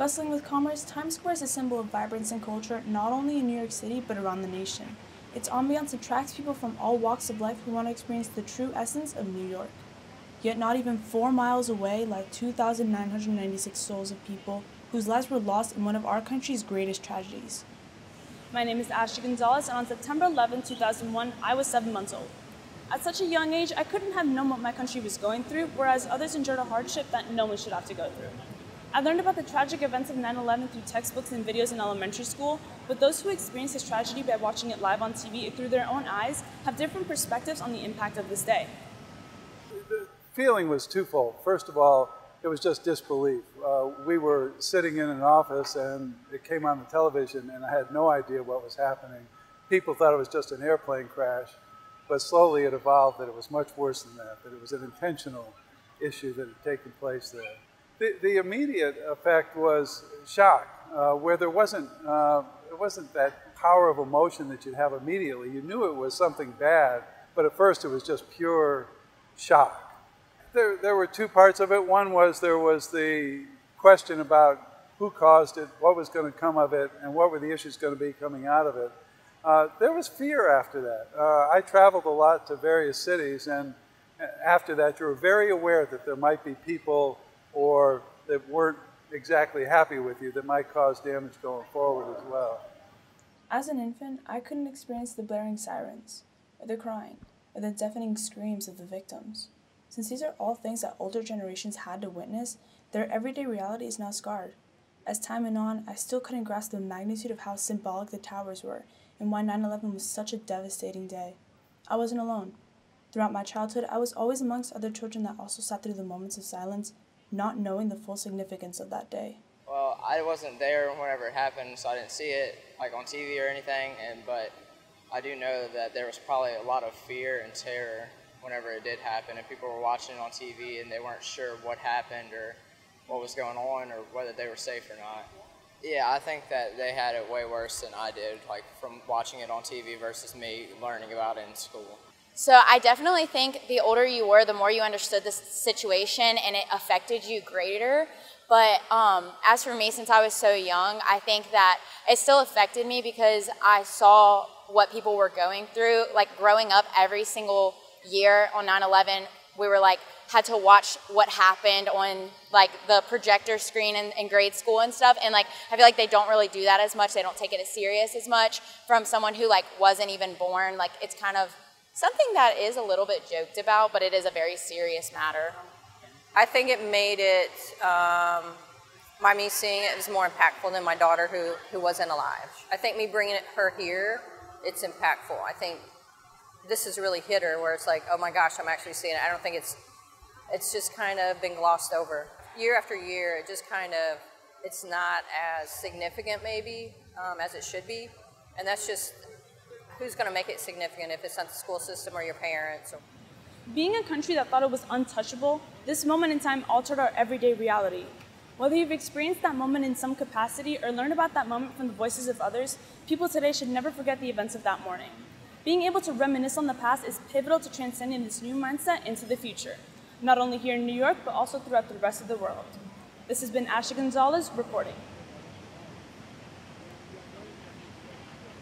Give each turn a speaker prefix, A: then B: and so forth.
A: Bustling with commerce, Times Square is a symbol of vibrance and culture not only in New York City but around the nation. Its ambiance attracts people from all walks of life who want to experience the true essence of New York. Yet not even 4 miles away lie 2,996 souls of people whose lives were lost in one of our country's greatest tragedies. My name is Andrea Gonzalez, and on September 11, 2001, I was 7 months old. At such a young age, I couldn't have known what my country was going through, whereas others endured a hardship that no one should have to go through. I learned about the tragic events of 9/11 through textbooks and videos in elementary school, but those who experienced this tragedy by watching it live on TV through their own eyes have different perspectives on the impact of this day.
B: The feeling was twofold. First of all, it was just disbelief. We were sitting in an office and it came on the television and I had no idea what was happening. People thought it was just an airplane crash, but slowly it evolved that it was much worse than that it was an intentional issue that had taken place there. The immediate effect was shock, where it wasn't that power of emotion that you'd have immediately. You knew it was something bad, but at first it was just pure shock. There were two parts of it. One was there was the question about who caused it, what was going to come of it, and what were the issues going to be coming out of it. There was fear after that. I traveled a lot to various cities, and after that you were very aware that there might be people or that weren't exactly happy with you that might cause damage going forward as well.
A: As an infant, I couldn't experience the blaring sirens, or the crying, or the deafening screams of the victims. Since these are all things that older generations had to witness, their everyday reality is now scarred. As time went on, I still couldn't grasp the magnitude of how symbolic the towers were and why 9/11 was such a devastating day. I wasn't alone. Throughout my childhood, I was always amongst other children that also sat through the moments of silence, not knowing the full significance of that day.
C: Well, I wasn't there whenever it happened, so I didn't see it like on TV or anything, but I do know that there was probably a lot of fear and terror whenever it did happen, and people were watching it on TV and they weren't sure what happened or what was going on or whether they were safe or not. Yeah, I think that they had it way worse than I did, like from watching it on TV versus me learning about it in school.
D: So I definitely think the older you were, the more you understood the situation and it affected you greater. But as for me, since I was so young, I think that it still affected me because I saw what people were going through. Like growing up every single year on 9/11, we were like, had to watch what happened on like the projector screen in grade school and stuff. And like, I feel like they don't really do that as much. They don't take it as serious as much from someone who like wasn't even born. Like it's kind of something that is a little bit joked about, but it is a very serious matter.
E: I think it made it, by me seeing it, was more impactful than my daughter who wasn't alive. I think me bringing her here, it's impactful. I think this has really hit her where it's like, oh my gosh, I'm actually seeing it. I don't think it's just kind of been glossed over. Year after year, it just kind of, it's not as significant maybe as it should be. And that's just, who's going to make it significant if it's not the school system or your parents?
A: Being a country that thought it was untouchable, this moment in time altered our everyday reality. Whether you've experienced that moment in some capacity or learned about that moment from the voices of others, people today should never forget the events of that morning. Being able to reminisce on the past is pivotal to transcending this new mindset into the future, not only here in New York, but also throughout the rest of the world. This has been Andrea Gonzalez reporting.